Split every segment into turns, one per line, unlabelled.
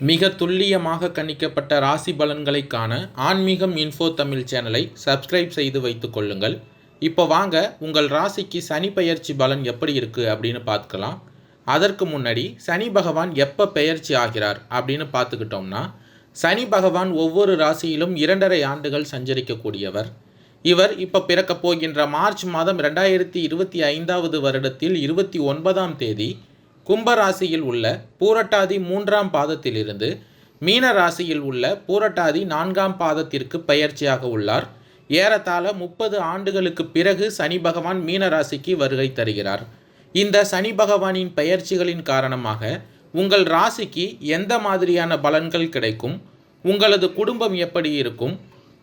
மிக துல்லியமாக கணிக்கப்பட்ட ராசி பலன்களை காண ஆன்மீகம் இன்ஃபோ தமிழ் சேனலை சப்ஸ்கிரைப் செய்து வைத்துக் கொள்ளுங்கள். இப்போ வாங்க உங்கள் ராசிக்கு சனி பெயர்ச்சி பலன் எப்படி இருக்குது அப்படின்னு பார்த்துக்கலாம். அதற்கு முன்னாடி சனி பகவான் எப்போ பெயர்ச்சி ஆகிறார் அப்படின்னு பார்த்துக்கிட்டோம்னா, சனி பகவான் ஒவ்வொரு ராசியிலும் 2.5 ஆண்டுகள் சஞ்சரிக்கக்கூடியவர். இவர் இப்போ பிறக்கப் போகின்ற மார்ச் மாதம் 2025 வருடத்தில் 29ஆம் தேதி கும்பராசியில் உள்ள பூரட்டாதி 3ஆம் பாதத்திலிருந்து மீன ராசியில் உள்ள பூரட்டாதி 4ஆம் பாதத்திற்கு பெயர்ச்சியாக உள்ளார். ஏறத்தாழ 30 ஆண்டுகளுக்கு பிறகு சனி பகவான் மீன ராசிக்கு வருகை தருகிறார். இந்த சனி பகவானின் பெயர்ச்சிகளின் காரணமாக உங்கள் ராசிக்கு எந்த மாதிரியான பலன்கள் கிடைக்கும், உங்களது குடும்பம் எப்படி இருக்கும்,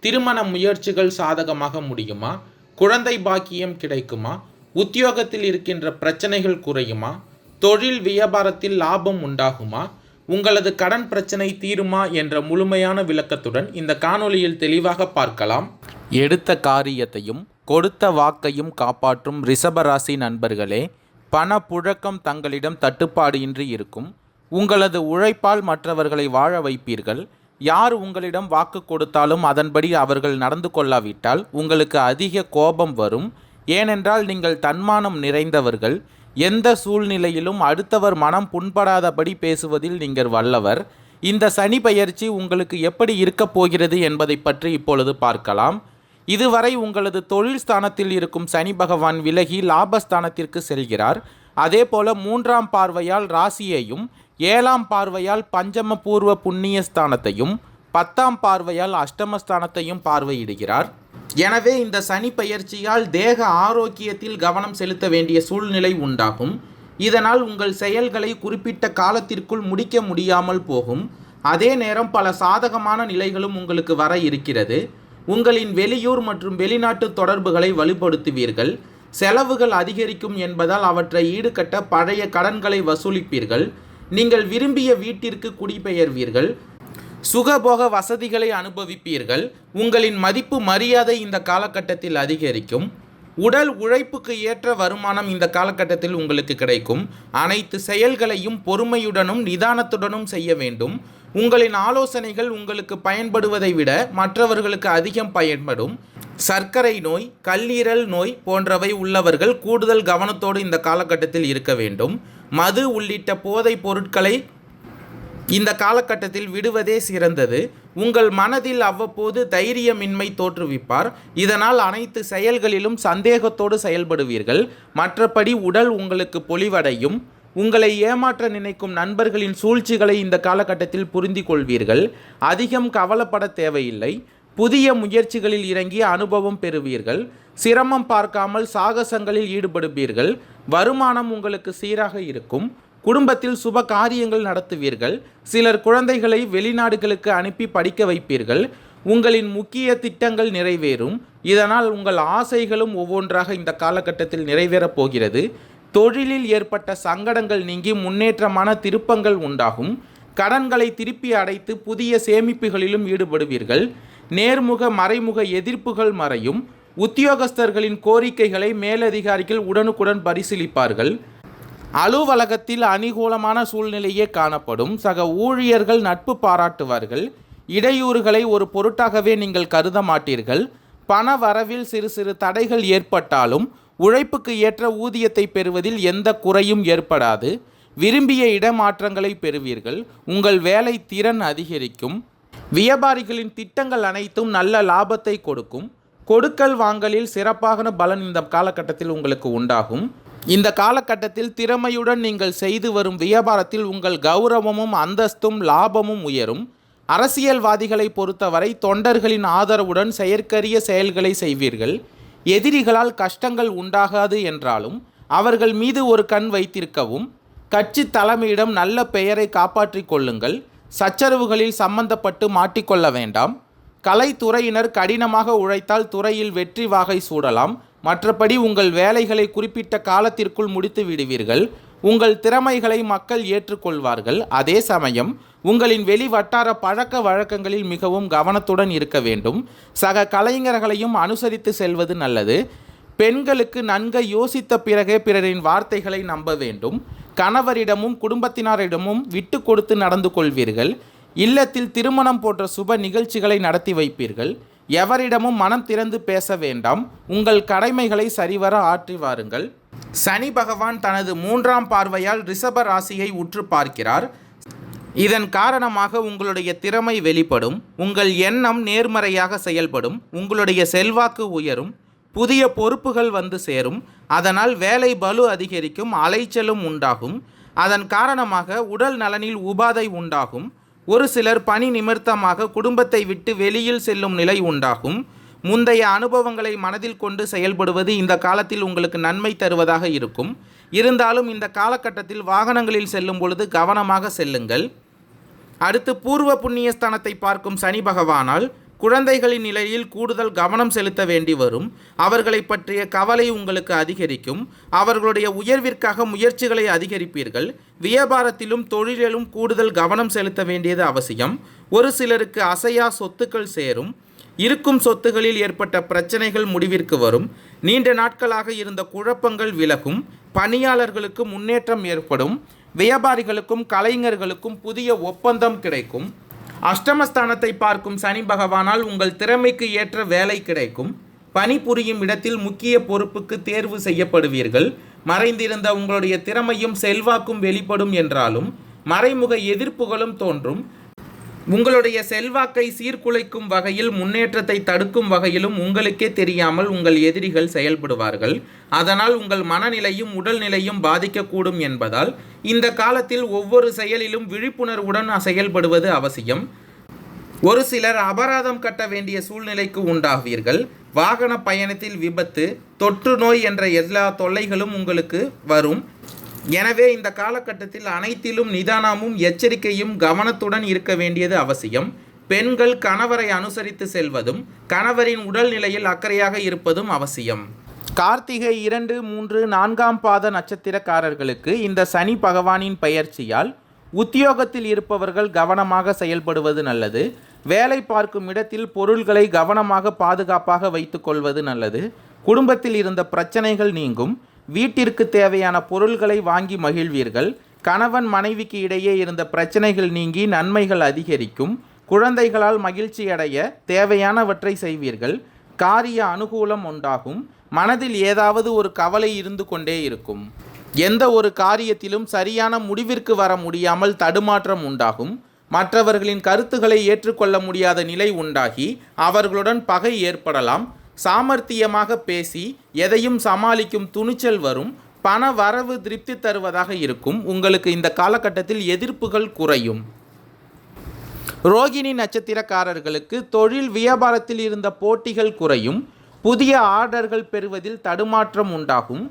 திருமண முயற்சிகள் சாதகமாக முடியுமா, குழந்தை பாக்கியம் கிடைக்குமா, உத்தியோகத்தில் இருக்கின்ற பிரச்சனைகள் குறையுமா, தொழில் வியாபாரத்தில் லாபம் உண்டாகுமா, உங்களது கடன் பிரச்சனை தீருமா என்ற முழுமையான விளக்கத்துடன் இந்த காணொளியில் தெளிவாக பார்க்கலாம். எடுத்த காரியத்தையும் கொடுத்த வாக்கையும் காப்பாற்றும் ரிஷபராசி நண்பர்களே, பண புழக்கம் தங்களிடம் தட்டுப்பாடு இன்றி இருக்கும். உங்களது உழைப்பால் மற்றவர்களை வாழ வைப்பீர்கள். யார் உங்களிடம் வாக்கு கொடுத்தாலும் அதன்படி அவர்கள் நடந்து கொள்ளாவிட்டால் உங்களுக்கு அதிக கோபம் வரும். ஏனென்றால் நீங்கள் தன்மானம் நிறைந்தவர்கள். எந்த சூழ்நிலையிலும் அடுத்தவர் மனம் புண்படாதபடி பேசுவதில் நீங்கள் வல்லவர். இந்த சனி பெயர்ச்சி உங்களுக்கு எப்படி இருக்கப் போகிறது என்பதை பற்றி இப்பொழுது பார்க்கலாம். இதுவரை உங்களது தொழில் ஸ்தானத்தில் இருக்கும் சனி பகவான் விலகி லாபஸ்தானத்திற்கு செல்கிறார். அதே போல 3ஆம் பார்வையால் ராசியையும் 7ஆம் பார்வையால் பஞ்சம பூர்வ புண்ணிய ஸ்தானத்தையும் 10ஆம் பார்வையால் அஷ்டமஸ்தானத்தையும் பார்வையிடுகிறார். எனவே இந்த சனி பெயர்ச்சியால் தேக ஆரோக்கியத்தில் கவனம் செலுத்த வேண்டிய சூழ்நிலை உண்டாகும். இதனால் உங்கள் செயல்களை குறிப்பிட்ட காலத்திற்குள் முடிக்க முடியாமல் போகும். அதே நேரம் பல சாதகமான நிலைகளும் உங்களுக்கு வர இருக்கிறது. உங்களின் வெளியூர் மற்றும் வெளிநாட்டு தொடர்புகளை வலுப்படுத்துவீர்கள். செலவுகள் அதிகரிக்கும் என்பதால் அவற்றை ஈடுகட்ட பழைய கடன்களை வசூலிப்பீர்கள். நீங்கள் விரும்பிய வீட்டிற்கு குடிபெயர்வீர்கள். சுகபோக வசதிகளை அனுபவிப்பீர்கள். உங்களின் மதிப்பு மரியாதை இந்த காலகட்டத்தில் அதிகரிக்கும். உடல் உழைப்புக்கு ஏற்ற வருமானம் இந்த காலகட்டத்தில் உங்களுக்கு கிடைக்கும். அனைத்து செயல்களையும் பொறுமையுடனும் நிதானத்துடனும் செய்ய வேண்டும். உங்களின் ஆலோசனைகள் உங்களுக்கு பயன்படுவதை விட மற்றவர்களுக்கு அதிகம் பயன்படும். சர்க்கரை நோய், கல்லீரல் நோய் போன்றவை உள்ளவர்கள் கூடுதல் கவனத்தோடு இந்த காலகட்டத்தில் இருக்க வேண்டும். மது உள்ளிட்ட போதைப் பொருட்களை இந்த காலகட்டத்தில் விடுவதே சிறந்தது. உங்கள் மனதில் அவ்வப்போது தைரியமின்மை தோற்றுவிப்பார். இதனால் அனைத்து செயல்களிலும் சந்தேகத்தோடு செயல்படுவீர்கள். மற்றபடி உடல் உங்களுக்கு பொலிவடையும். உங்களை ஏமாற்ற நினைக்கும் நண்பர்களின் சூழ்ச்சிகளை இந்த காலகட்டத்தில் புரிந்து கொள்வீர்கள். அதிகம் கவலைப்பட தேவையில்லை. புதிய முயற்சிகளில் இறங்கி அனுபவம் பெறுவீர்கள். சிரமம் பார்க்காமல் சாகசங்களில் ஈடுபடுவீர்கள். வருமானம் உங்களுக்கு சீராக இருக்கும். குடும்பத்தில் சுப காரியங்கள் நடத்துவீர்கள். சிலர் குழந்தைகளை வெளிநாடுகளுக்கு அனுப்பி படிக்க வைப்பீர்கள். உங்களின் முக்கிய திட்டங்கள் நிறைவேறும். இதனால் உங்கள் ஆசைகளும் ஒவ்வொன்றாக இந்த காலகட்டத்தில் நிறைவேறப் போகிறது. தொழிலில் ஏற்பட்ட சங்கடங்கள் நீங்கி முன்னேற்றமான திருப்பங்கள் உண்டாகும். கடன்களை திருப்பி அடைத்து புதிய சேமிப்புகளிலும் ஈடுபடுவீர்கள். நேர்முக மறைமுக எதிர்ப்புகள் மறையும். உத்தியோகஸ்தர்களின் கோரிக்கைகளை மேலதிகாரிகள் உடனுக்குடன் பரிசீலிப்பார்கள். அலுவலகத்தில் அனுகூலமான சூழ்நிலையே காணப்படும். சக ஊழியர்கள் நட்பு பாராட்டுவார்கள். இடையூறுகளை ஒரு பொருட்டாகவே நீங்கள் கருத மாட்டீர்கள். பண வரவில் சிறு சிறு தடைகள் ஏற்பட்டாலும் உழைப்புக்கு ஏற்ற ஊதியத்தை பெறுவதில் எந்த குறையும் ஏற்படாது. விரும்பிய இடமாற்றங்களை பெறுவீர்கள். உங்கள் வேலை திறன் அதிகரிக்கும். வியாபாரிகளின் திட்டங்கள் அனைத்தும் நல்ல லாபத்தை கொடுக்கும். கொடுக்கல் வாங்கலில் சிறப்பான பலன் இந்த காலகட்டத்தில் உங்களுக்கு உண்டாகும். இந்த காலகட்டத்தில் திறமையுடன் நீங்கள் செய்து வரும் வியாபாரத்தில் உங்கள் கௌரவமும் அந்தஸ்தும் லாபமும் உயரும். அரசியல்வாதிகளை பொறுத்தவரை தொண்டர்களின் ஆதரவுடன் செயற்கரிய செயல்களை செய்வீர்கள். எதிரிகளால் கஷ்டங்கள் உண்டாகாது என்றாலும் அவர்கள் மீது ஒரு கண் வைத்திருக்கவும். கட்சி தலைமையிடம் நல்ல பெயரை காப்பாற்றிக் கொள்ளுங்கள். சச்சரவுகளில் சம்பந்தப்பட்டு மாட்டிக்கொள்ள வேண்டாம். கலைத்துறையினர் கடினமாக உழைத்தால் துறையில் வெற்றி வாகை சூடலாம். மற்றபடி உங்கள் வேலைகளை குறிப்பிட்ட காலத்திற்குள் முடித்து விடுவீர்கள். உங்கள் திறமைகளை மக்கள் ஏற்றுக்கொள்வார்கள். அதே சமயம் உங்களின் வெளி வட்டார பழக்க வழக்கங்களில் மிகவும் கவனத்துடன் இருக்க வேண்டும். சக கலைஞர்களையும் அனுசரித்து செல்வது நல்லது. பெண்களுக்கு நன்கு யோசித்த பிறகே பிறரின் வார்த்தைகளை நம்ப வேண்டும். கணவரிடமும் குடும்பத்தினரிடமும் விட்டு கொடுத்து நடந்து கொள்வீர்கள். இல்லத்தில் திருமணம் போன்ற சுப நிகழ்ச்சிகளை நடத்தி வைப்பீர்கள். எவரிடமும் மனம் திறந்து பேச வேண்டாம். உங்கள் கடமைகளை சரிவர ஆற்றி வாருங்கள். சனி பகவான் தனது 3ஆம் பார்வையால் ரிஷப ராசியை உற்று பார்க்கிறார். இதன் காரணமாக உங்களுடைய திறமை வெளிப்படும். உங்கள் எண்ணம் நேர்மறையாக செயல்படும். உங்களுடைய செல்வாக்கு உயரும். புதிய பொறுப்புகள் வந்து சேரும். அதனால் வேலை பளு அதிகரிக்கும். அலைச்சலும் உண்டாகும். அதன் காரணமாக உடல் நலனில் உபாதை உண்டாகும். ஒரு சிலர் பணி நிமித்தமாக குடும்பத்தை விட்டு வெளியில் செல்லும் நிலை உண்டாகும். முந்தைய அனுபவங்களை மனதில் கொண்டு செயல்படுவது இந்த காலத்தில் உங்களுக்கு நன்மை தருவதாக இருக்கும். இருந்தாலும் இந்த காலகட்டத்தில் வாகனங்களில் செல்லும் பொழுது கவனமாக செல்லுங்கள். அடுத்து பூர்வ புண்ணியஸ்தானத்தை பார்க்கும் சனி பகவானால் குழந்தைகளின் நிலையில் கூடுதல் கவனம் செலுத்த வேண்டி வரும். அவர்களை பற்றிய கவலை உங்களுக்கு அதிகரிக்கும். அவர்களுடைய உயர்விற்காக முயற்சிகளை அதிகரிப்பீர்கள். வியாபாரத்திலும் தொழிலிலும் கூடுதல் கவனம் செலுத்த வேண்டியது அவசியம். ஒரு சிலருக்கு அசையா சொத்துக்கள் சேரும். இருக்கும் சொத்துகளில் ஏற்பட்ட பிரச்சனைகள் முடிவிற்கு வரும். நீண்ட நாட்களாக இருந்த குழப்பங்கள் விலகும். பணியாளர்களுக்கு முன்னேற்றம் ஏற்படும். வியாபாரிகளுக்கும் கலைஞர்களுக்கும் புதிய ஒப்பந்தம் கிடைக்கும். அஷ்டமஸ்தானத்தை பார்க்கும் சனி பகவானால் உங்கள் திறமைக்கு ஏற்ற வேலை கிடைக்கும். பணிபுரியும் இடத்தில் முக்கிய பொறுப்புக்கு தேர்வு செய்யப்படுவீர்கள். மறைந்திருந்த உங்களுடைய திறமையும் செல்வாக்கும் வெளிப்படும் என்றாலும் மறைமுக எதிர்ப்புகளும் தோன்றும். உங்களுடைய செல்வாக்கை சீர்குலைக்கும் வகையில், முன்னேற்றத்தை தடுக்கும் வகையிலும் உங்களுக்கே தெரியாமல் உங்கள் எதிரிகள் செயல்படுவார்கள். அதனால் உங்கள் மனநிலையும் உடல்நிலையும் பாதிக்கக்கூடும் என்பதால் இந்த காலத்தில் ஒவ்வொரு செயலிலும் விழிப்புணர்வுடன் செயல்படுவது அவசியம். ஒரு சிலர் அபராதம் கட்ட வேண்டிய சூழ்நிலைக்கு உண்டாவீர்கள். வாகன பயணத்தில் விபத்து, தொற்று நோய் என்ற எல்லா தொல்லைகளும் உங்களுக்கு வரும். எனவே இந்த காலகட்டத்தில் அனைத்திலும் நிதானமும் எச்சரிக்கையும் கவனத்துடன் இருக்க வேண்டியது அவசியம். பெண்கள் கணவரை அனுசரித்து செல்வதும் கணவரின் உடல்நிலையில் அக்கறையாக இருப்பதும் அவசியம். கார்த்திகை 2, 3, 4ஆம் பாத நட்சத்திரக்காரர்களுக்கு இந்த சனி பகவானின் பெயர்ச்சியால் உத்தியோகத்தில் இருப்பவர்கள் கவனமாக செயல்படுவது நல்லது. வேலை பார்க்கும் இடத்தில் பொருள்களை கவனமாக பாதுகாப்பாக வைத்து கொள்வது நல்லது. குடும்பத்தில் இருந்த பிரச்சனைகள் நீங்கும். வீட்டிற்கு தேவையான பொருள்களை வாங்கி மகிழ்வீர்கள். கணவன் மனைவிக்கு இடையே இருந்த பிரச்சனைகள் நீங்கி நன்மைகள் அதிகரிக்கும். குழந்தைகளால் மகிழ்ச்சி அடைய தேவையானவற்றை செய்வீர்கள். காரிய அனுகூலம் உண்டாகும். மனதில் ஏதாவது ஒரு கவலை இருந்து கொண்டே இருக்கும். எந்த ஒரு காரியத்திலும் சரியான முடிவிற்கு வர முடியாமல் தடுமாற்றம் உண்டாகும். மற்றவர்களின் கருத்துக்களை ஏற்றுக்கொள்ள முடியாத நிலை உண்டாகி அவர்களுடன் பகை ஏற்படலாம். சாமர்த்தியமாக பேசி எதையும் சமாளிக்கும் துணிச்சல் வரும். பண வரவு திருப்தி தருவதாக இருக்கும். உங்களுக்கு இந்த காலகட்டத்தில் எதிர்ப்புகள் குறையும். ரோகிணி நட்சத்திரக்காரர்களுக்கு தொழில் வியாபாரத்தில் இருந்த போட்டிகள் குறையும். புதிய ஆர்டர்கள் பெறுவதில் தடுமாற்றம் உண்டாகும்.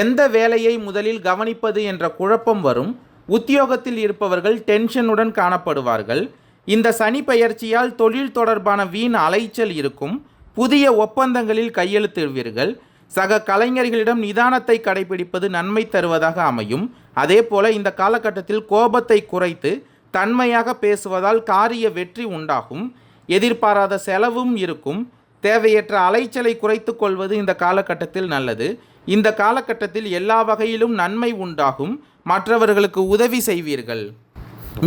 எந்த வேலையை முதலில் கவனிப்பது என்ற குழப்பம் வரும். உத்தியோகத்தில் இருப்பவர்கள் டென்ஷனுடன் காணப்படுவார்கள். இந்த சனி பெயர்ச்சியால் தொழில் தொடர்பான வீண் அலைச்சல் இருக்கும். புதிய ஒப்பந்தங்களில் கையெழுத்திடுவீர்கள். சக கலைஞர்களிடம் நிதானத்தை கடைபிடிப்பது நன்மை தருவதாக அமையும். அதே போல இந்த காலகட்டத்தில் கோபத்தை குறைத்து தன்மையாக பேசுவதால் காரிய வெற்றி உண்டாகும். எதிர்பாராத செலவும் இருக்கும். தேவையற்ற அலைச்சலை குறைத்து கொள்வது இந்த காலகட்டத்தில் நல்லது. இந்த காலகட்டத்தில் எல்லா வகையிலும் நன்மை உண்டாகும். மற்றவர்களுக்கு உதவி செய்வீர்கள்.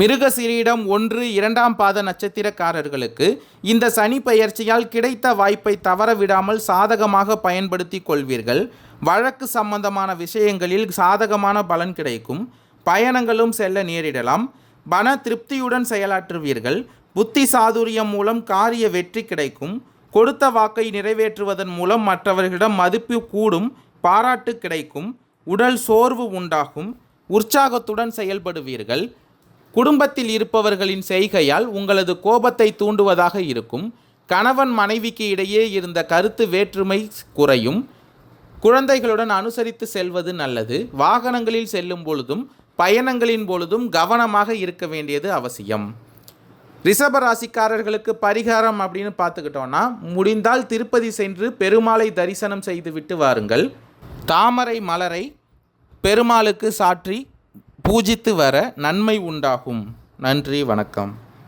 மிருகசீரிடம் 1, 2ஆம் பாத நட்சத்திரக்காரர்களுக்கு இந்த சனி பெயர்ச்சியால் கிடைத்த வாய்ப்பை தவறவிடாமல் சாதகமாக பயன்படுத்தி கொள்வீர்கள். வழக்கு சம்பந்தமான விஷயங்களில் சாதகமான பலன் கிடைக்கும். பயணங்களும் செல்ல நேரிடலாம். மன திருப்தியுடன் செயலாற்றுவீர்கள். புத்தி சாதுரியம் மூலம் காரிய வெற்றி கிடைக்கும். கொடுத்த வாக்கை நிறைவேற்றுவதன் மூலம் மற்றவர்களிடம் மதிப்பு கூடும். பாராட்டு கிடைக்கும். உடல் சோர்வு உண்டாகும். உற்சாகத்துடன் செயல்படுவீர்கள். குடும்பத்தில் இருப்பவர்களின் செய்கையால் உங்களது கோபத்தை தூண்டுவதாக இருக்கும். கணவன் மனைவிக்கு இடையே இருந்த கருத்து வேற்றுமை குறையும். குழந்தைகளுடன் அனுசரித்து செல்வது நல்லது. வாகனங்களில் செல்லும் பொழுதும் பயணங்களின் பொழுதும் கவனமாக இருக்க வேண்டியது அவசியம். ரிஷப ராசிக்காரர்களுக்கு பரிகாரம் அப்படின்னு பார்த்துக்கிட்டோன்னா, முடிந்தால் திருப்பதி சென்று பெருமாளை தரிசனம் செய்து விட்டு வாருங்கள். தாமரை மலரை பெருமாளுக்கு சாற்றி பூஜித்து வர நன்மை உண்டாகும். நன்றி, வணக்கம்.